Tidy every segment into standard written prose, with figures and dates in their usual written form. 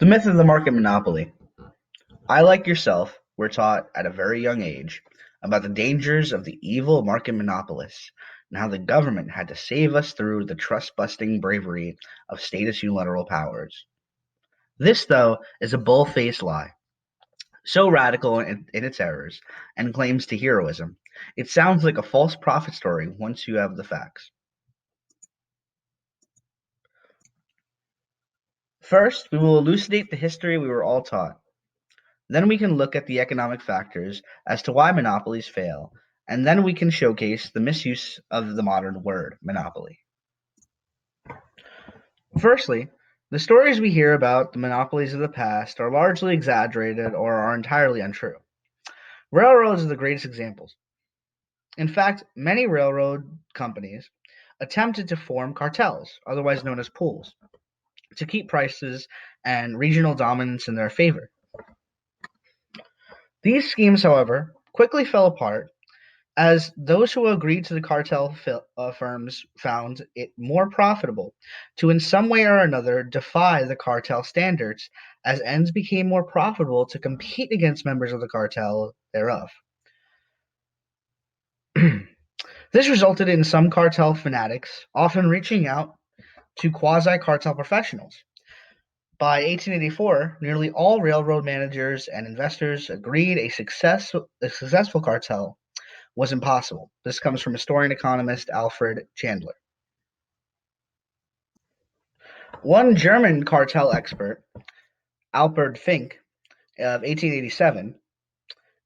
The myth of the market monopoly. I, like yourself, were taught at a very young age about the dangers of the evil market monopolists and how the government had to save us through the trust busting bravery of status unilateral powers. This, though, is a bull faced lie, so radical in its errors and claims to heroism. It sounds like a false prophet story once you have the facts. First, we will elucidate the history we were all taught. Then we can look at the economic factors as to why monopolies fail, and then we can showcase the misuse of the modern word monopoly. Firstly, the stories we hear about the monopolies of the past are largely exaggerated or are entirely untrue. Railroads are the greatest examples. In fact, many railroad companies attempted to form cartels, otherwise known as pools, to keep prices and regional dominance in their favor. These schemes, however, quickly fell apart as those who agreed to the firms found it more profitable to, in some way or another, defy the cartel standards, as ends became more profitable to compete against members of the cartel thereof. This resulted in some cartel fanatics often reaching out to quasi cartel professionals. By 1884, nearly all railroad managers and investors agreed a successful cartel was impossible. This comes from historian economist Alfred Chandler. One German cartel expert, Albert Fink, of 1887,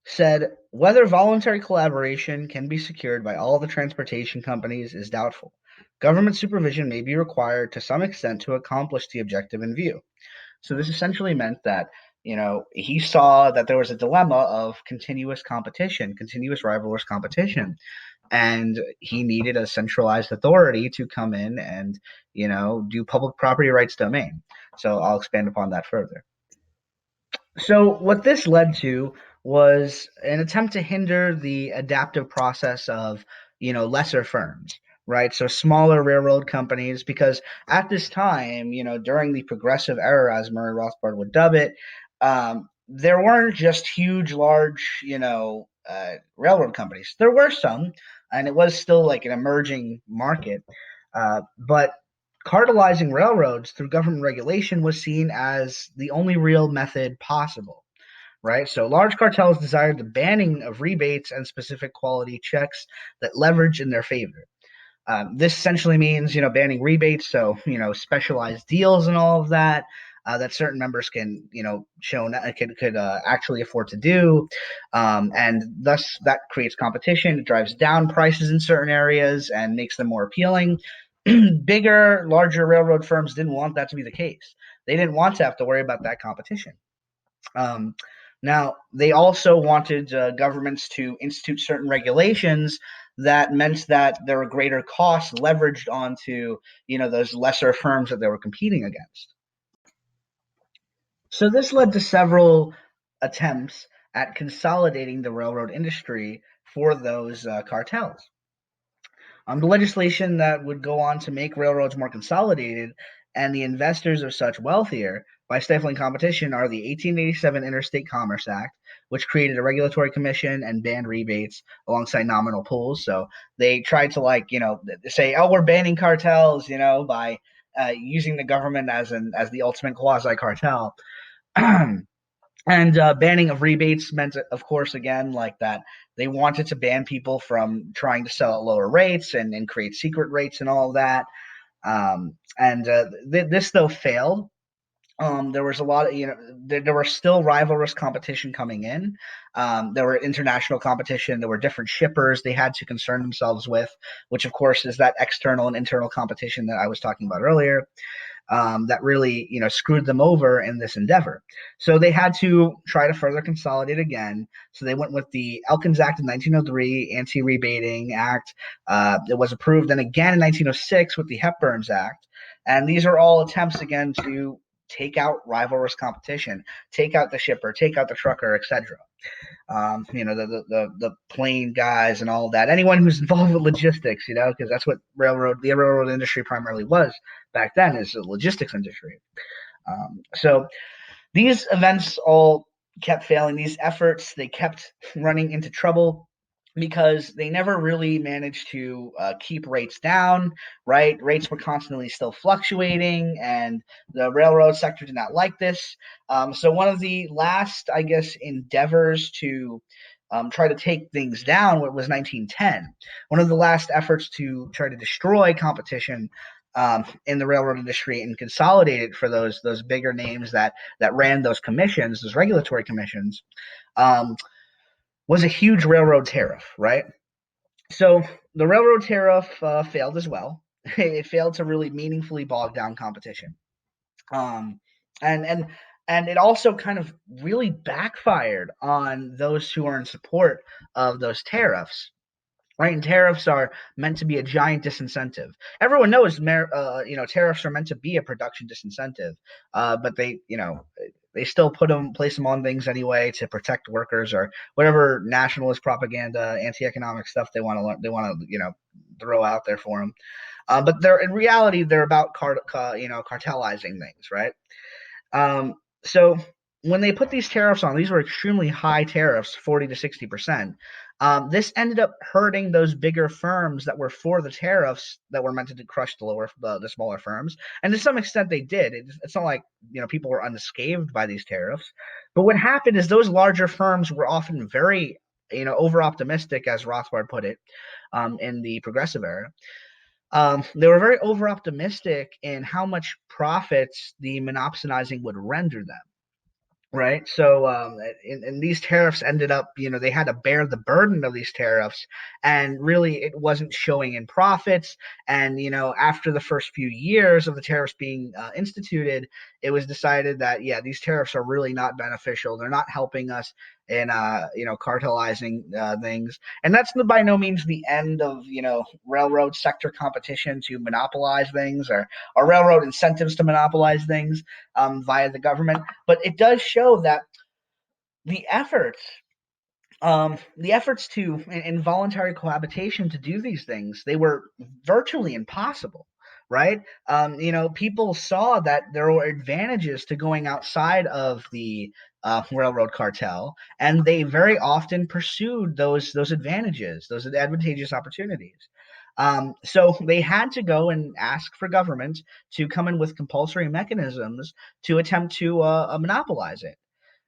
said whether voluntary collaboration can be secured by all the transportation companies is doubtful. Government supervision may be required to some extent to accomplish the objective in view. So this essentially meant that he saw that there was a dilemma of continuous competition, continuous rivalrous competition, and he needed a centralized authority to come in and do public property rights domain. So I'll expand upon that further. So what this led to was an attempt to hinder the adaptive process of lesser firms, right? So smaller railroad companies, because at this time, during the progressive era, as Murray Rothbard would dub it, there weren't just huge, large, railroad companies. There were some, and it was still like an emerging market, but cartelizing railroads through government regulation was seen as the only real method possible, right? So large cartels desired the banning of rebates and specific quality checks that leverage in their favor. This essentially means, banning rebates, so specialized deals and all of that. That certain members can, could actually afford to do, and thus that creates competition. It drives down prices in certain areas and makes them more appealing. Bigger, larger railroad firms didn't want that to be the case. They didn't want to have to worry about that competition. Um, Now, they also wanted governments to institute certain regulations that meant that there were greater costs leveraged onto, those lesser firms that they were competing against. So this led to several attempts at consolidating the railroad industry for those cartels. The legislation that would go on to make railroads more consolidated and the investors of such wealthier by stifling competition are the 1887 Interstate Commerce Act, which created a regulatory commission and banned rebates alongside nominal pools. So they tried to say, oh, we're banning cartels, by using the government as the ultimate quasi cartel. And banning of rebates meant, of course, again, like that they wanted to ban people from trying to sell at lower rates and create secret rates and all of that. This, though, failed. There was a lot of, there were still rivalrous competition coming in. There were international competition. There were different shippers they had to concern themselves with, which, of course, is that external and internal competition that I was talking about earlier. That really, screwed them over in this endeavor. So they had to try to further consolidate again. So they went with the Elkins Act of 1903, Anti-Rebating Act. It was approved then again in 1906 with the Hepburns Act. And these are all attempts again to take out rivalrous competition, take out the shipper, take out the trucker, etc. The plane guys and all of that. Anyone who's involved with logistics, because that's what the railroad industry primarily was back then, is the logistics industry. So these events all kept failing. These efforts, they kept running into trouble because they never really managed to keep rates down, right? Rates were constantly still fluctuating, and the railroad sector did not like this. So one of the last, I guess, endeavors to try to take things down was 1910. One of the last efforts to try to destroy competition in the railroad industry and consolidate it for those bigger names that ran those commissions, those regulatory commissions, um, was a huge railroad tariff, right? So the railroad tariff failed as well. It failed to really meaningfully bog down competition, um, and and and it also kind of really backfired on those who are in support of those tariffs, right? And tariffs are meant to be a giant disincentive. Everyone knows, tariffs are meant to be a production disincentive, but they still place them on things anyway to protect workers or whatever nationalist propaganda, anti-economic stuff they want to throw out there for them. But they're in reality they're about cartelizing things, right? Um, so when they put these tariffs on, these were extremely high tariffs, 40 to 60%. This ended up hurting those bigger firms that were for the tariffs that were meant to crush the smaller firms, and to some extent they did. It's not like people were unscathed by these tariffs, but what happened is those larger firms were often very over optimistic, as Rothbard put it, in the progressive era. They were very over optimistic in how much profits the monopsonizing would render them, right? So, and these tariffs ended up, they had to bear the burden of these tariffs, and really it wasn't showing in profits. And, after the first few years of the tariffs being instituted, it was decided that, yeah, these tariffs are really not beneficial. They're not helping us in, cartelizing things. And that's by no means the end of, railroad sector competition to monopolize things, or railroad incentives to monopolize things via the government. But it does show that the efforts the efforts to involuntary cohabitation to do these things, they were virtually impossible, right? People saw that there were advantages to going outside of the railroad cartel, and they very often pursued those advantages, those advantageous opportunities. So they had to go and ask for government to come in with compulsory mechanisms to attempt to monopolize it.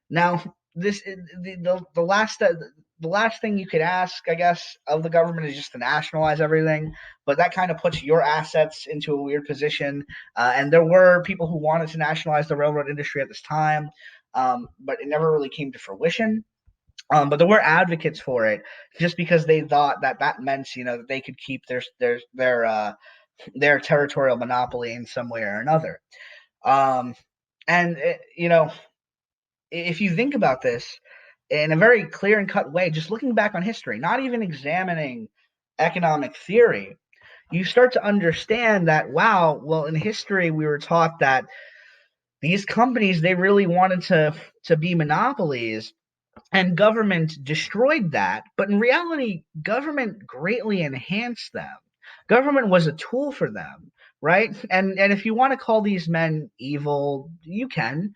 Now, this the last thing you could ask, I guess, of the government is just to nationalize everything, but that kind of puts your assets into a weird position. And there were people who wanted to nationalize the railroad industry at this time, but it never really came to fruition. But there were advocates for it, just because they thought that that meant, that they could keep their territorial monopoly in some way or another. Um, and if you think about this in a very clear and cut way, just looking back on history, not even examining economic theory, you start to understand that, wow, well, in history, we were taught that these companies, they really wanted to be monopolies, and government destroyed that. But in reality, government greatly enhanced them. Government was a tool for them, right? And if you want to call these men evil, you can,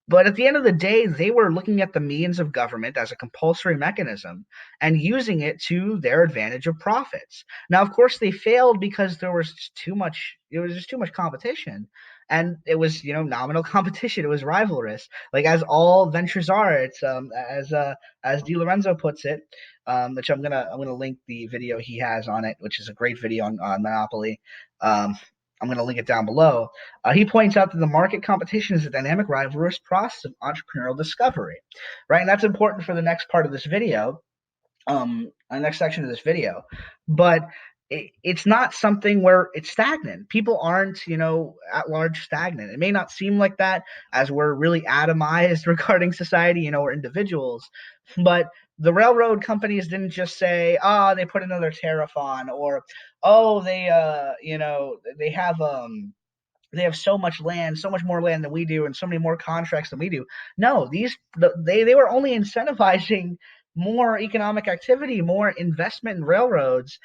but at the end of the day, they were looking at the means of government as a compulsory mechanism and using it to their advantage of profits. Now, of course, they failed because there was just too much. It was just too much competition, and it was nominal competition. It was rivalrous, like as all ventures are. It's as Di Lorenzo puts it, which I'm gonna link the video he has on it, which is a great video on Monopoly. I'm going to link it down below. He points out that the market competition is a dynamic, rivalrous process of entrepreneurial discovery, right? And that's important for the next part of this video, the next section of this video. But it's not something where it's stagnant. People aren't, at large stagnant. It may not seem like that, as we're really atomized regarding society, or individuals, but the railroad companies didn't just say, oh, they put another tariff on, or oh, they have so much land, so much more land than we do, and so many more contracts than we do. No, they were only incentivizing more economic activity, more investment in railroads,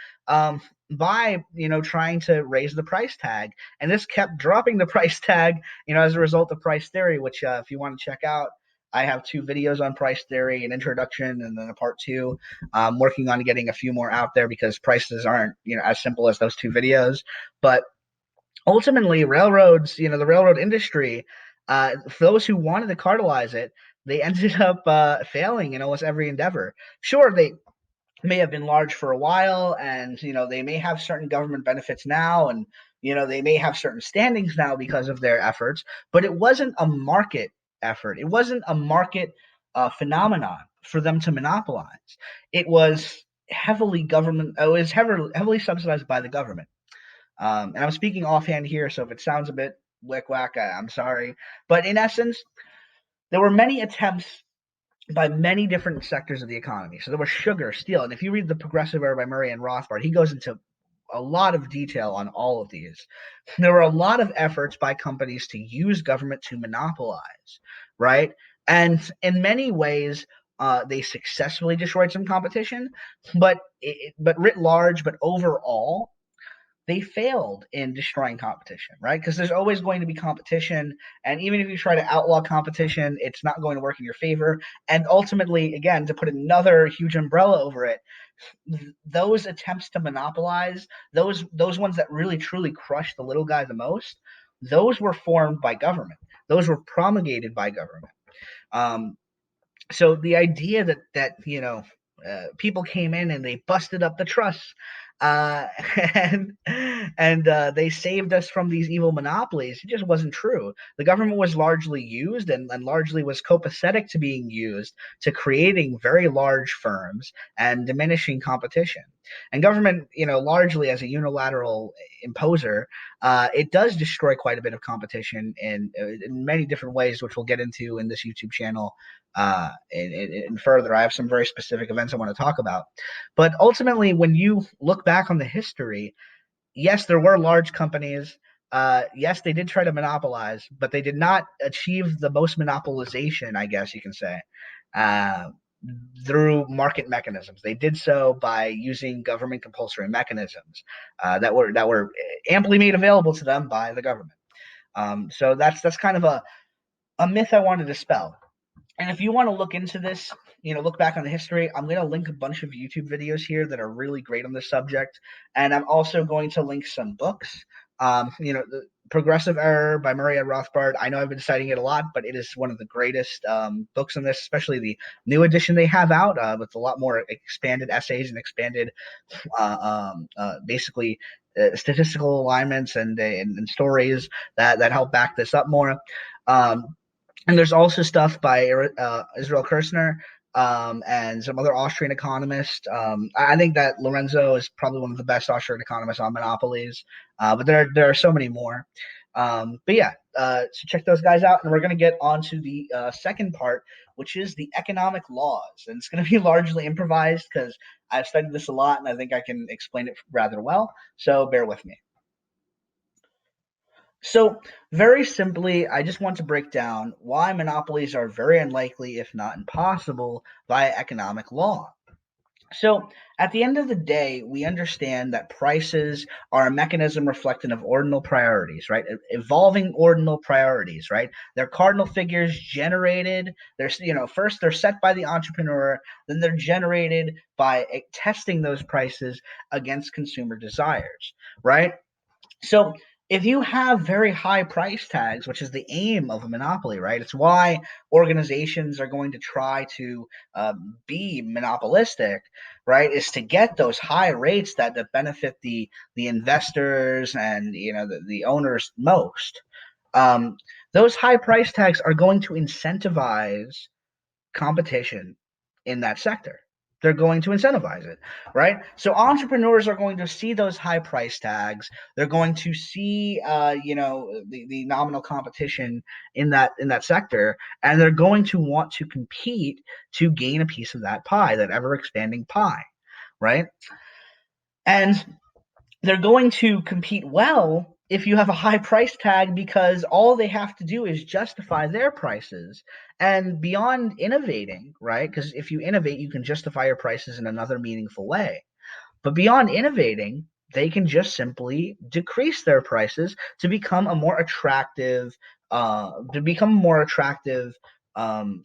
by trying to raise the price tag, and this kept dropping the price tag as a result of price theory, which if you want to check out, I have 2 videos on price theory, an introduction and then a part 2. I'm working on getting a few more out there because prices aren't as simple as those 2 videos. But ultimately, railroads, the railroad industry, for those who wanted to cartelize it, they ended up failing in almost every endeavor. Sure, they may have been large for a while, and they may have certain government benefits now, and they may have certain standings now because of their efforts, but it wasn't a market effort. It wasn't a market phenomenon for them to monopolize. It was heavily government. It was heavily subsidized by the government. And I'm speaking offhand here, so if it sounds a bit wick whack, I'm sorry. But in essence, there were many attempts by many different sectors of the economy. So there was sugar, steel, and if you read The Progressive Era by Murray and Rothbard, he goes into a lot of detail on all of these. There were a lot of efforts by companies to use government to monopolize, right? And in many ways, they successfully destroyed some competition, but writ large, but overall, they failed in destroying competition, right? Because there's always going to be competition. And even if you try to outlaw competition, it's not going to work in your favor. And ultimately, again, to put another huge umbrella over it, those attempts to monopolize, those ones that really truly crush the little guy the most, those were formed by government. Those were promulgated by government. Um, so the idea that people came in and they busted up the trusts, uh, and they saved us from these evil monopolies, it just wasn't true. The government was largely used, and largely was copacetic to being used, to creating very large firms and diminishing competition. And government, largely as a unilateral imposer, it does destroy quite a bit of competition in many different ways, which we'll get into in this YouTube channel and further. I have some very specific events I want to talk about. But ultimately, when you look back on the history, yes, there were large companies. Yes, they did try to monopolize, but they did not achieve the most monopolization, I guess you can say, uh, through market mechanisms. They did so by using government compulsory mechanisms that were amply made available to them by the government. So that's kind of a myth I want to dispel. And if you want to look into this, look back on the history, I'm going to link a bunch of YouTube videos here that are really great on this subject. And I'm also going to link some books. The Progressive Error by Murray and Rothbard. I know I've been citing it a lot, but it is one of the greatest books on this, especially the new edition they have out with a lot more expanded essays and expanded, basically, statistical alignments and stories that help back this up more. Um, and there's also stuff by Israel Kirzner and some other Austrian economists. I think that Lorenzo is probably one of the best Austrian economists on monopolies, but there are so many more. But yeah, so check those guys out, and we're going to get on to the second part, which is the economic laws, and it's going to be largely improvised because I've studied this a lot, and I think I can explain it rather well. So bear with me. So, very simply, I just want to break down why monopolies are very unlikely, if not impossible, via economic law. So, at the end of the day, we understand that prices are a mechanism reflecting of ordinal priorities, right? Evolving ordinal priorities, right? They're cardinal figures generated. First they're set by the entrepreneur, then they're generated by testing those prices against consumer desires, right? So if you have very high price tags, which is the aim of a monopoly, right? It's why organizations are going to try to be monopolistic, right? Is to get those high rates that benefit the investors and the owners most. Um, those high price tags are going to incentivize competition in that sector. They're going to incentivize it, right? So entrepreneurs are going to see those high price tags. They're going to see, the nominal competition in that sector, and they're going to want to compete to gain a piece of that pie, that ever expanding pie, right? And they're going to compete well if you have a high price tag, because all they have to do is justify their prices. And beyond innovating, right? Because if you innovate, you can justify your prices in another meaningful way. But beyond innovating, they can just simply decrease their prices to become a more attractive, how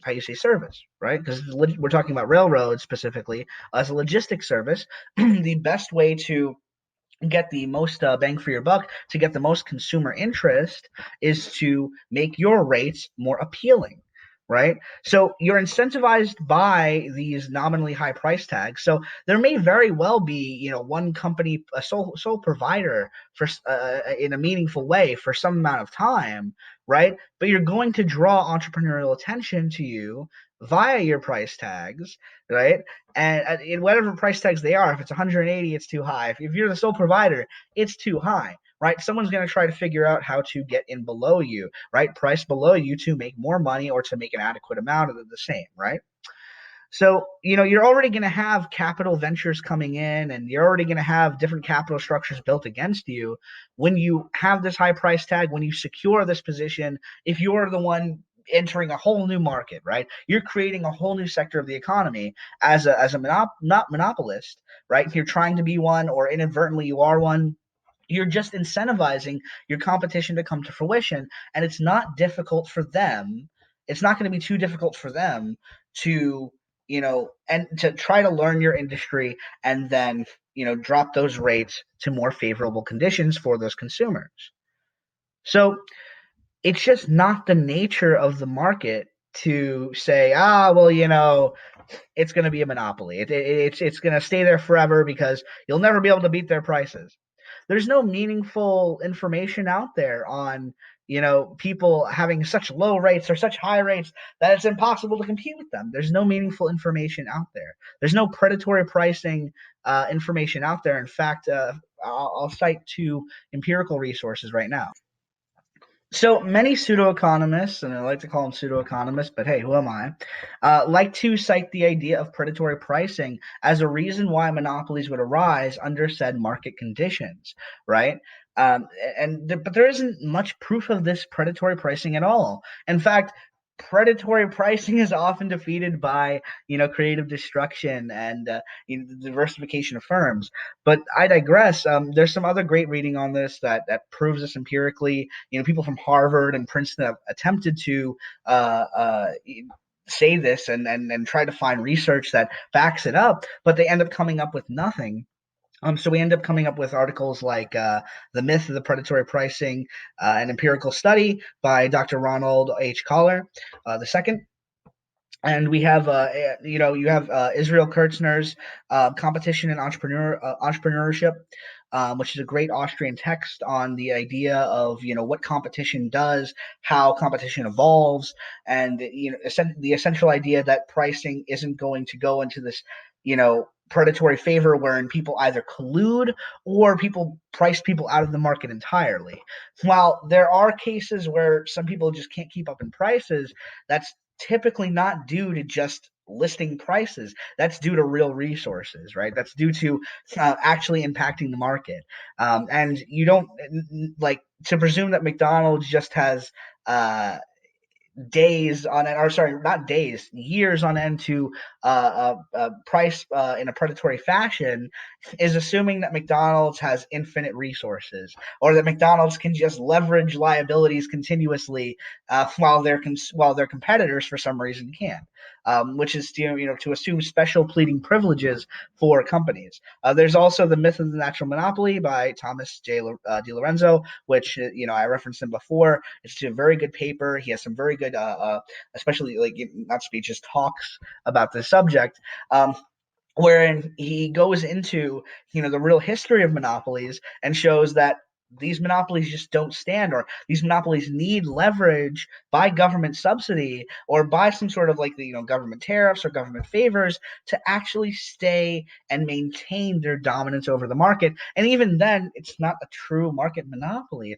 you say, service, right? Because we're talking about railroads specifically as a logistics service. The best way to get the most bang for your buck, to get the most consumer interest, is to make your rates more appealing, right? So you're incentivized by these nominally high price tags. So there may very well be, one company, a sole provider for in a meaningful way for some amount of time, right? But you're going to draw entrepreneurial attention to you via your price tags, right? And in whatever price tags they are, if it's 180, it's too high. If you're the sole provider, it's too high, right? Someone's going to try to figure out how to get in below you, right? Price below you to make more money or to make an adequate amount of the same, right? So, you're already going to have capital ventures coming in, and you're already going to have different capital structures built against you. When you have this high price tag, when you secure this position, if you're the one entering a whole new market, right? You're creating a whole new sector of the economy as a not monopolist, right? You're trying to be one, or inadvertently you are one. You're just incentivizing your competition to come to fruition, and it's not difficult for them. It's not going to be too difficult for them to, and to try to learn your industry, and then, drop those rates to more favorable conditions for those consumers. So it's just not the nature of the market to say, well, it's going to be a monopoly. It's going to stay there forever because you'll never be able to beat their prices. There's no meaningful information out there on, people having such low rates or such high rates that it's impossible to compete with them. There's no meaningful information out there. There's no predatory pricing information out there. In fact, I'll cite two empirical resources right now. So many pseudo economists, and I like to call them pseudo economists, but hey, who am I? Like to cite the idea of predatory pricing as a reason why monopolies would arise under said market conditions, right? Um, but there isn't much proof of this predatory pricing at all. In fact, predatory pricing is often defeated by, creative destruction and the diversification of firms. But I digress. There's some other great reading on this that proves this empirically. People from Harvard and Princeton have attempted to say this and try to find research that backs it up, but they end up coming up with nothing. So we end up coming up with articles like The Myth of the Predatory Pricing, an empirical study by Dr. Ronald H. Collar the second. And we have, you have Israel Kurtzner's Competition and Entrepreneurship, which is a great Austrian text on the idea of, what competition does, how competition evolves, and, the essential idea that pricing isn't going to go into this, predatory favor wherein people either collude or people price people out of the market entirely. While there are cases where some people just can't keep up in prices, that's typically not due to just listing prices. That's due to real resources, right? That's due to actually impacting the market. And you don't like to presume that McDonald's just has days on end, or sorry, not days, years on end to price in a predatory fashion, is assuming that McDonald's has infinite resources, or that McDonald's can just leverage liabilities continuously while their competitors for some reason can't. Which is to assume special pleading privileges for companies. There's also The Myth of the Natural Monopoly by Thomas J. DiLorenzo, which I referenced him before. It's a very good paper. He has some very good, especially like not speeches, talks about this subject. Wherein he goes into the real history of monopolies and shows that these monopolies just don't stand, or these monopolies need leverage by government subsidy or by some sort of like the government tariffs or government favors to actually stay and maintain their dominance over the market. And even then, it's not a true market monopoly.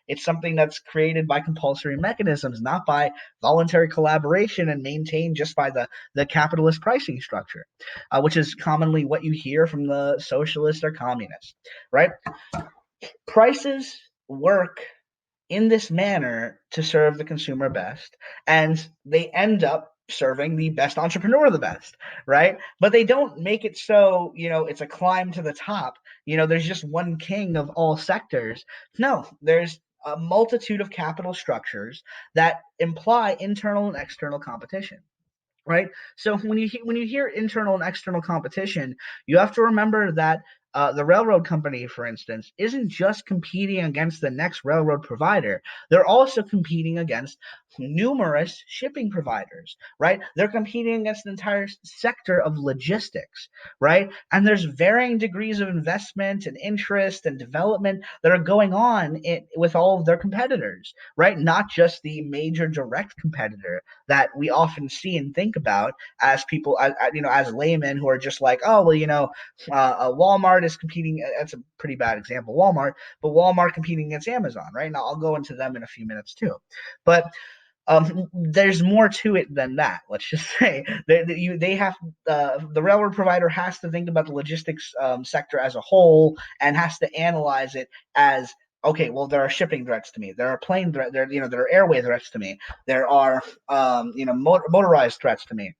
It's something that's created by compulsory mechanisms, not by voluntary collaboration and maintained just by the capitalist pricing structure, which is commonly what you hear from the socialists or communists, right? Prices work in this manner to serve the consumer best, and they end up serving the best entrepreneur the best, right? But they don't make it so it's a climb to the top. there's just one king of all sectors. No, there's a multitude of capital structures that imply internal and external competition. Right. So when you hear internal and external competition, you have to remember that the railroad company, for instance, isn't just competing against the next railroad provider. They're also competing against numerous shipping providers, right? They're competing against an entire sector of logistics, right? And there's varying degrees of investment and interest and development that are going on with all of their competitors, right? Not just the major direct competitor that we often see and think about as people, as laymen who are just like, oh, well, Walmart is competing. That's a pretty bad example, Walmart, but Walmart competing against Amazon, right? Now I'll go into them in a few minutes too, but there's more to it than that. Let's just say the railroad provider has to think about the logistics sector as a whole and has to analyze it as, okay, well, there are shipping threats to me. There are plane threats. There are airway threats to me. There are motorized threats to me.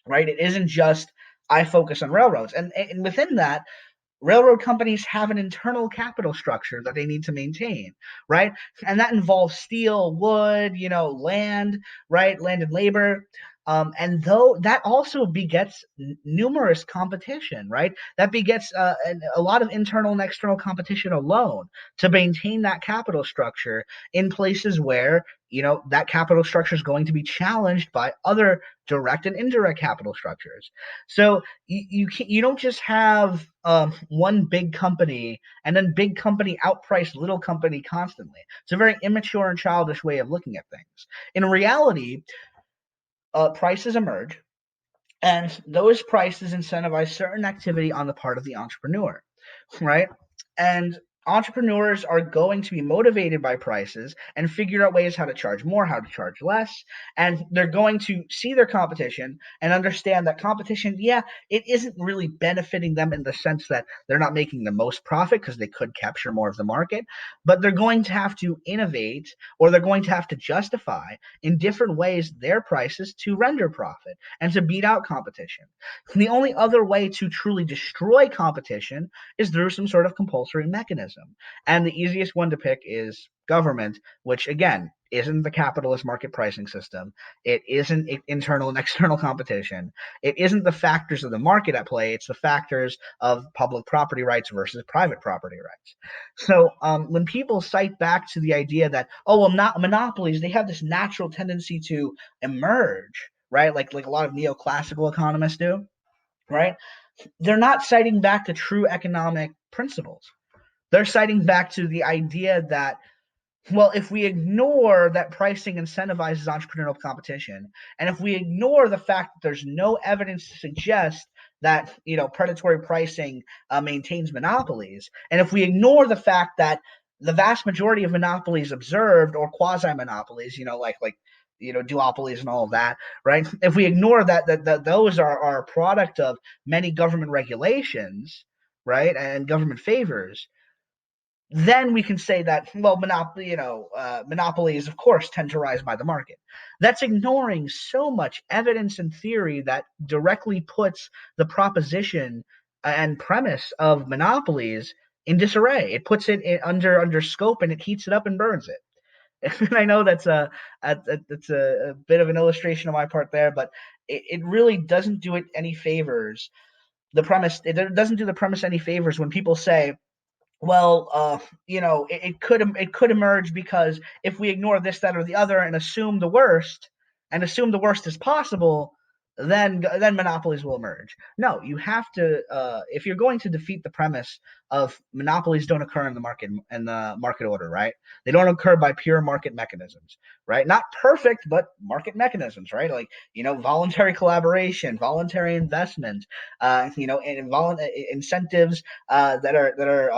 Right? It isn't just I focus on railroads, and within that, railroad companies have an internal capital structure that they need to maintain, right? And that involves steel, wood, land, right? Land and labor. And though that also begets numerous competition, right? That begets a lot of internal and external competition alone to maintain that capital structure in places where that capital structure is going to be challenged by other direct and indirect capital structures. So you don't just have one big company and then big company outprice little company constantly. It's a very immature and childish way of looking at things. In reality, prices emerge, and those prices incentivize certain activity on the part of the entrepreneur, right? And entrepreneurs are going to be motivated by prices and figure out ways how to charge more, how to charge less. And they're going to see their competition and understand that competition, yeah, it isn't really benefiting them in the sense that they're not making the most profit because they could capture more of the market, but they're going to have to innovate, or they're going to have to justify in different ways their prices to render profit and to beat out competition. The only other way to truly destroy competition is through some sort of compulsory mechanism. And the easiest one to pick is government, which again isn't the capitalist market pricing system. It isn't internal and external competition. It isn't the factors of the market at play. It's the factors of public property rights versus private property rights. So when people cite back to the idea that, oh, well, not monopolies, they have this natural tendency to emerge, right? Like a lot of neoclassical economists do, right? They're not citing back to true economic principles. They're citing back to the idea that, well, if we ignore that pricing incentivizes entrepreneurial competition, and if we ignore the fact that there's no evidence to suggest that predatory pricing maintains monopolies, and if we ignore the fact that the vast majority of monopolies observed, or quasi monopolies, like duopolies and all of that, right? If we ignore that those are a product of many government regulations, right, and government favors, then we can say that, well, monopolies, of course, tend to rise by the market. That's ignoring so much evidence and theory that directly puts the proposition and premise of monopolies in disarray. It puts it under scope, and it heats it up and burns it. And I know that's a bit of an illustration on my part there, but it really doesn't do it any favors. It doesn't do the premise any favors when people say, well, it could emerge because if we ignore this, that, or the other and assume the worst is possible, then monopolies will emerge. No, you have to, if you're going to defeat the premise of monopolies don't occur in the market order, right? They don't occur by pure market mechanisms, right? Not perfect, but market mechanisms, right? Like voluntary collaboration, voluntary investment, and incentives that are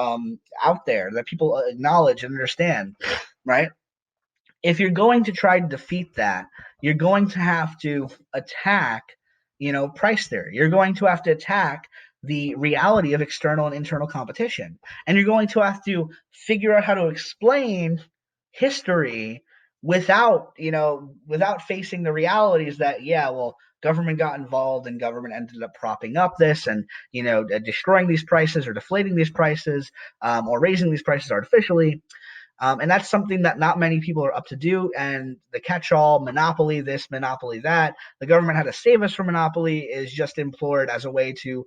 out there that people acknowledge and understand, right? If you're going to try to defeat that, you're going to have to attack, price theory. You're going to have to attack the reality of external and internal competition, and you're going to have to figure out how to explain history without without facing the realities that, yeah, well, government got involved and government ended up propping up this and destroying these prices or deflating these prices, or raising these prices artificially. And that's something that not many people are up to do. And the catch-all monopoly this, monopoly that, the government had to save us from monopoly, is just implored as a way to,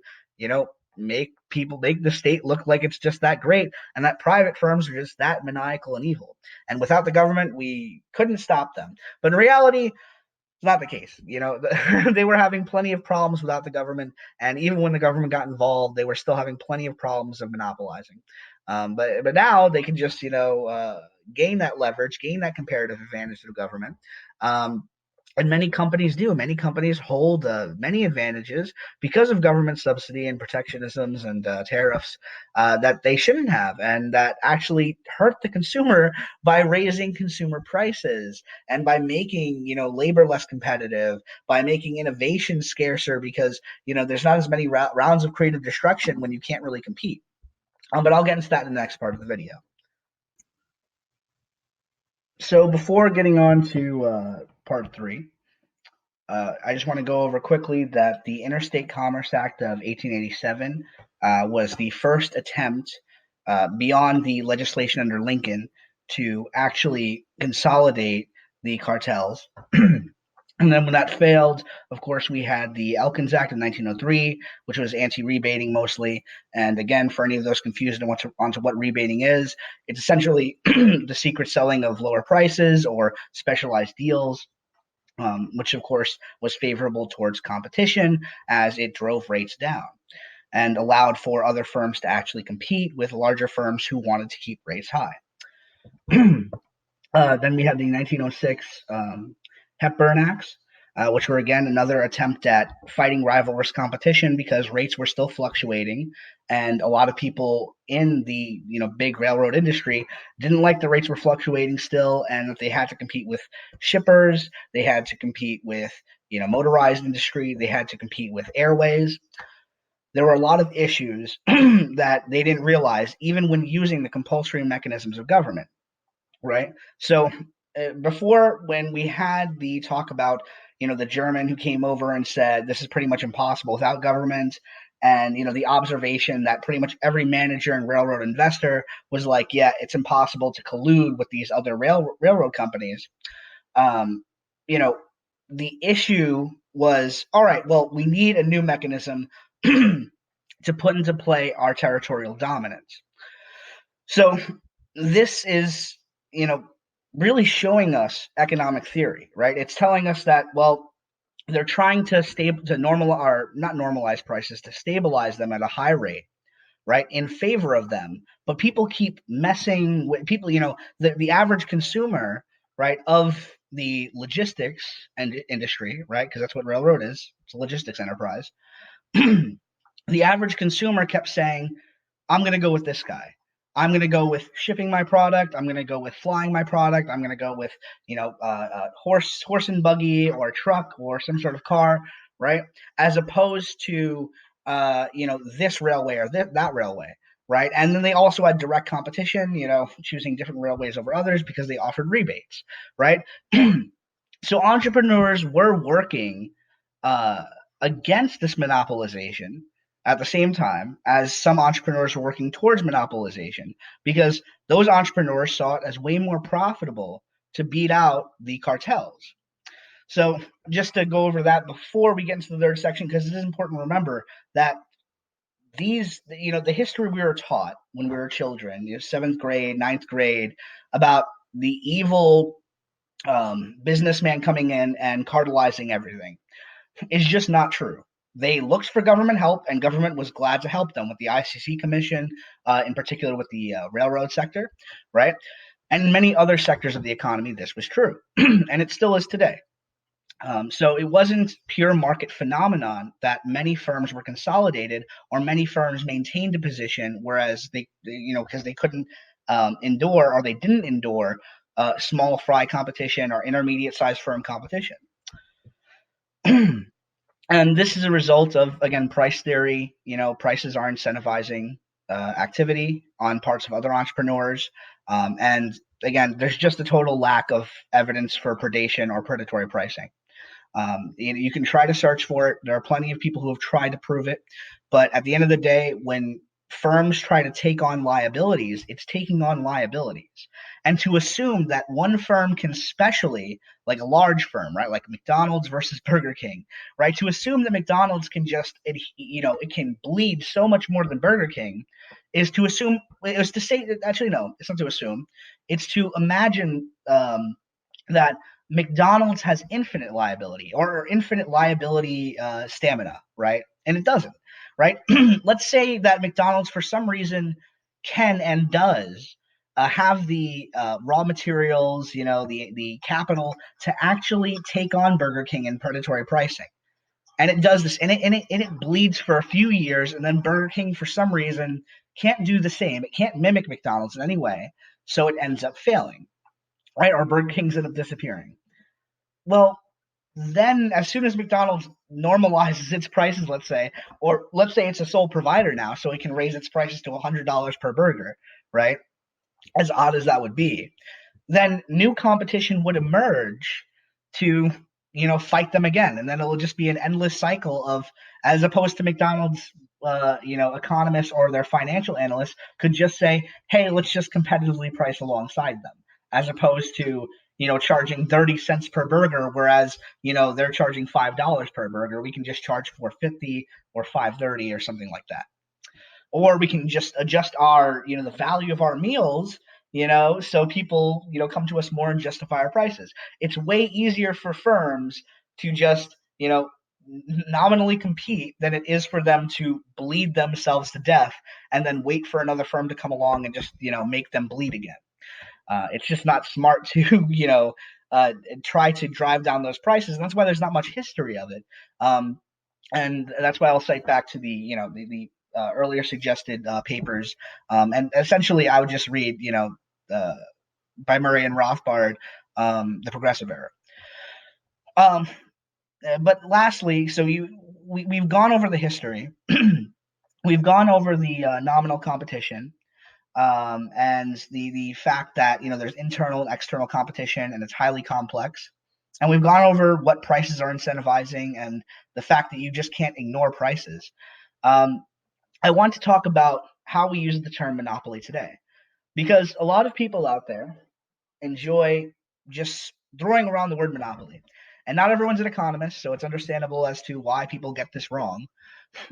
make the state look like it's just that great, and that private firms are just that maniacal and evil. And without the government, we couldn't stop them. But in reality, not the case. They were having plenty of problems without the government, and even when the government got involved, they were still having plenty of problems of monopolizing. But now they can just gain that leverage, gain that comparative advantage to the government. And many companies do. Many companies hold many advantages because of government subsidy and protectionisms and tariffs that they shouldn't have, and that actually hurt the consumer by raising consumer prices and by making labor less competitive, by making innovation scarcer because there's not as many rounds of creative destruction when you can't really compete. But I'll get into that in the next part of the video. So before getting on to part three, I just want to go over quickly that the Interstate Commerce Act of 1887 was the first attempt, beyond the legislation under Lincoln, to actually consolidate the cartels. And then when that failed, of course, we had the Elkins Act of 1903, which was anti-rebating mostly. And again, for any of those confused onto what rebating is, it's essentially the secret selling of lower prices or specialized deals, which of course was favorable towards competition as it drove rates down and allowed for other firms to actually compete with larger firms who wanted to keep rates high. Then we had the 1906 Hepburn Acts, which were again another attempt at fighting rivalrous competition because rates were still fluctuating, and a lot of people in the big railroad industry didn't like the rates were fluctuating still, and that they had to compete with shippers, they had to compete with motorized industry, they had to compete with airways. There were a lot of issues that they didn't realize even when using the compulsory mechanisms of government. Right. So before, when we had the talk about the German who came over and said this is pretty much impossible without government, and the observation that pretty much every manager and railroad investor was like, yeah, it's impossible to collude with these other railroad companies. um, you know the issue was, all right, well, we need a new mechanism to put into play our territorial dominance. So this is, really showing us economic theory, right? It's telling us that, well, they're trying to not normalize prices, to stabilize them at a high rate, right, in favor of them. But people keep messing with people, the average consumer, right, of the logistics and industry, right, because that's what railroad is. It's a logistics enterprise. The average consumer kept saying, I'm going to go with this guy. I'm going to go with shipping my product. I'm going to go with flying my product. I'm going to go with, horse and buggy or truck or some sort of car, right? As opposed to, this railway or that railway, right? And then they also had direct competition, choosing different railways over others because they offered rebates, right? So entrepreneurs were working uh, against this monopolization at the same time as some entrepreneurs were working towards monopolization, because those entrepreneurs saw it as way more profitable to beat out the cartels. So just to go over that before we get into the third section, because it is important to remember that the history we were taught when we were children, seventh grade, ninth grade, about the evil businessman coming in and cartelizing everything, is just not true. They looked for government help, and government was glad to help them with the ICC Commission, in particular with the railroad sector, right? And many other sectors of the economy, this was true, and it still is today. So it wasn't pure market phenomenon that many firms were consolidated or many firms maintained a position, whereas because they couldn't endure, or they didn't endure, small fry competition or intermediate sized firm competition. And this is a result of, again, price theory. Prices are incentivizing activity on parts of other entrepreneurs. And again, there's just a total lack of evidence for predation or predatory pricing. You can try to search for it. There are plenty of people who have tried to prove it. But at the end of the day, when firms try to take on liabilities, it's taking on liabilities. And to assume that one firm can specially, like a large firm, right, like McDonald's versus Burger King, right, to assume that McDonald's can just, it can bleed so much more than Burger King is to assume, is to say, actually, no, it's not to assume, it's to imagine that McDonald's has infinite liability or infinite liability stamina, right? And it doesn't, right? Let's say that McDonald's, for some reason, can and does have the raw materials, the capital to actually take on Burger King in predatory pricing. And it does this, and it bleeds for a few years, and then Burger King, for some reason, can't do the same. It can't mimic McDonald's in any way, so it ends up failing, right? Or Burger King's end up disappearing. Well, then as soon as McDonald's normalizes its prices, let's say, or let's say it's a sole provider now, so it can raise its prices to $100 per burger, right? As odd as that would be, then new competition would emerge to fight them again, and then it'll just be an endless cycle of, as opposed to McDonald's economists or their financial analysts could just say, hey, let's just competitively price alongside them, as opposed to charging 30 cents per burger, whereas they're charging $5 per burger. We can just charge 4.50 or 5.30 or something like that, or we can just adjust our the value of our meals, so people come to us more and justify our prices. It's way easier for firms to just nominally compete than it is for them to bleed themselves to death and then wait for another firm to come along and just make them bleed again. It's just not smart to try to drive down those prices, and that's why there's not much history of it. And that's why I'll cite back to the earlier suggested papers. And essentially, I would just read, by Murray and Rothbard, the Progressive Era. But lastly, so we've gone over the history, we've gone over the nominal competition, and the fact that there's internal and external competition, and it's highly complex. And we've gone over what prices are incentivizing and the fact that you just can't ignore prices. I want to talk about how we use the term monopoly today, because a lot of people out there enjoy just throwing around the word monopoly. And not everyone's an economist, so it's understandable as to why people get this wrong.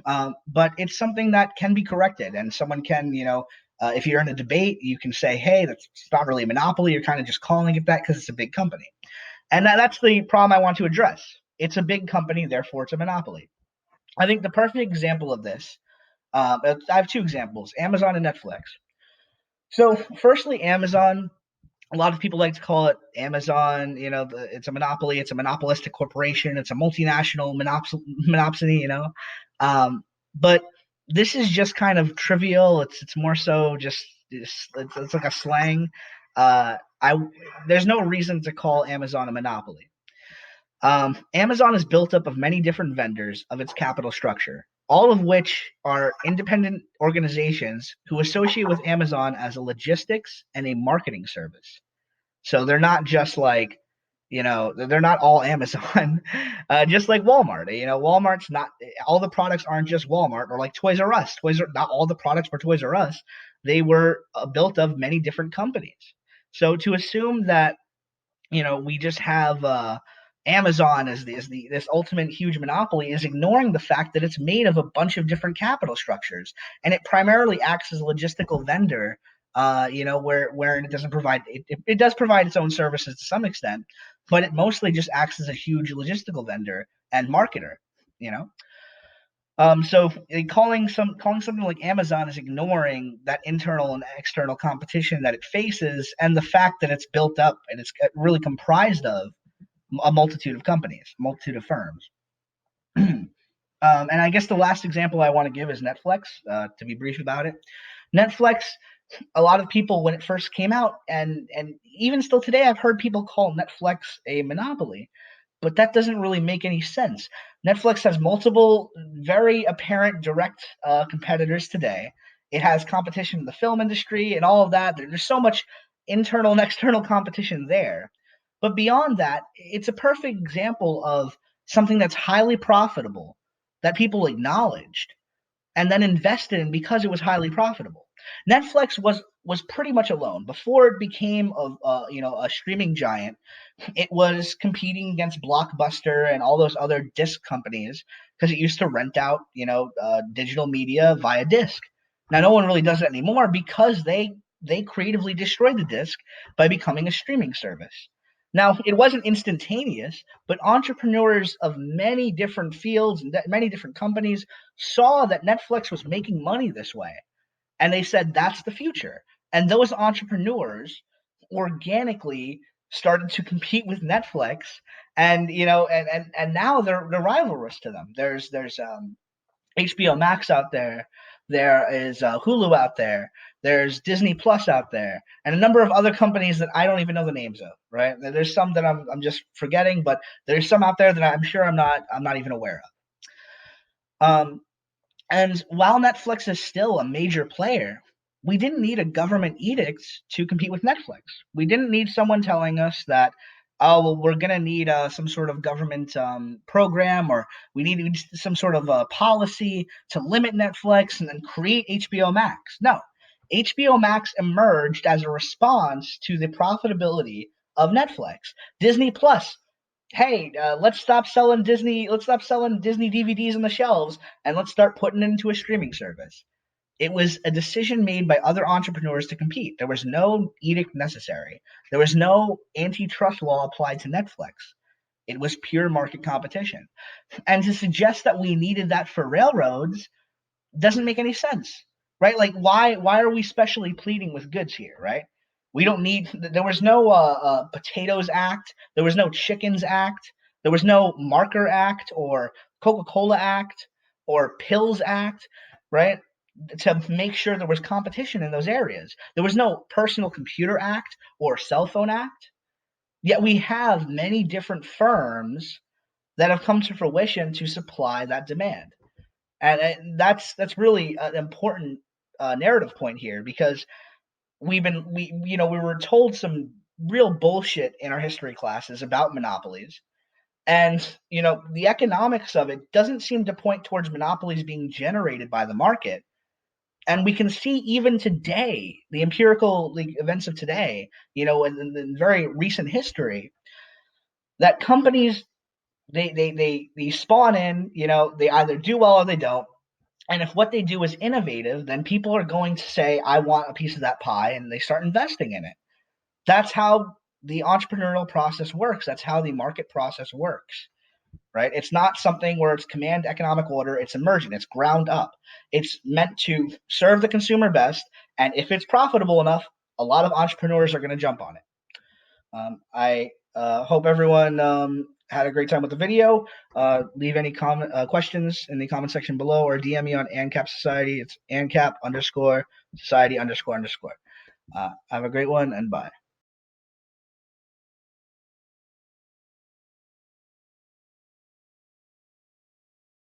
But it's something that can be corrected, and someone can, if you're in a debate, you can say, hey, that's not really a monopoly. You're kind of just calling it that because it's a big company. And that's the problem I want to address. It's a big company, therefore it's a monopoly. I think the perfect example of this, I have two examples, Amazon and Netflix. So, firstly, Amazon, a lot of people like to call it Amazon, it's a monopoly, it's a monopolistic corporation, it's a multinational monopsony, but this is just kind of trivial. It's more so just it's like a slang. I There's no reason to call Amazon a monopoly. Amazon is built up of many different vendors of its capital structure, all of which are independent organizations who associate with Amazon as a logistics and a marketing service. So they're not just like, they're not all Amazon, just like Walmart. Walmart's not, all the products aren't just Walmart, or like Toys R Us. Not all the products were Toys R Us. They were built of many different companies. So to assume that we just have Amazon as this ultimate huge monopoly is ignoring the fact that it's made of a bunch of different capital structures, and it primarily acts as a logistical vendor. Where it doesn't provide it does provide its own services to some extent, but it mostly just acts as a huge logistical vendor and marketer. You know, so calling something like Amazon is ignoring that internal and external competition that it faces, and the fact that it's built up and it's really comprised of a multitude of companies, multitude of firms. And I guess the last example I want to give is Netflix. To be brief about it, Netflix. A lot of people, when it first came out, and even still today, I've heard people call Netflix a monopoly, but that doesn't really make any sense. Netflix has multiple very apparent direct competitors today. It has competition in the film industry and all of that. There's so much internal and external competition there. But beyond that, it's a perfect example of something that's highly profitable that people acknowledged and then invested in because it was highly profitable. Netflix was pretty much alone before it became a streaming giant. It was competing against Blockbuster and all those other disc companies because it used to rent out digital media via disc. Now no one really does it anymore because they creatively destroyed the disc by becoming a streaming service. Now it wasn't instantaneous, but entrepreneurs of many different fields and many different companies saw that Netflix was making money this way, and they said that's the future. And those entrepreneurs organically started to compete with Netflix, and and now they're rivalrous to them. There's HBO Max out there. There is Hulu out there. There's Disney Plus out there, and a number of other companies that I don't even know the names of. Right? There's some that I'm just forgetting, but there's some out there that I'm sure I'm not even aware of. And while Netflix is still a major player, we didn't need a government edict to compete with Netflix. We didn't need someone telling us that, oh, well, we're going to need some sort of government program, or we need some sort of policy to limit Netflix and then create HBO Max. No, HBO Max emerged as a response to the profitability of Netflix. Disney Plus, hey, let's stop selling Disney DVDs on the shelves and let's start putting it into a streaming service. It was a decision made by other entrepreneurs to compete. There was no edict necessary. There was no antitrust law applied to Netflix. It was pure market competition. And to suggest that we needed that for railroads doesn't make any sense, right? Like, why are we specially pleading with goods here, right? We don't need. There was no Potatoes Act. There was no Chickens Act. There was no Marker Act or Coca-Cola Act or Pills Act, right? To make sure there was competition in those areas. There was no Personal Computer Act or Cell Phone Act. Yet we have many different firms that have come to fruition to supply that demand. And that's really an important narrative point here, because we were told some real bullshit in our history classes about monopolies, and the economics of it doesn't seem to point towards monopolies being generated by the market. And we can see even today, the empirical events of today, in very recent history, that companies they spawn in, they either do well or they don't. And if what they do is innovative, then people are going to say, I want a piece of that pie, and they start investing in it. That's how the entrepreneurial process works. That's how the market process works, right? It's not something where it's command economic order. It's emergent. It's ground up. It's meant to serve the consumer best. And if it's profitable enough, a lot of entrepreneurs are going to jump on it. I hope everyone had a great time with the video. Leave any questions in the comment section below, or DM me on ANCAP Society. It's ANCAP _society __. Have a great one, and bye.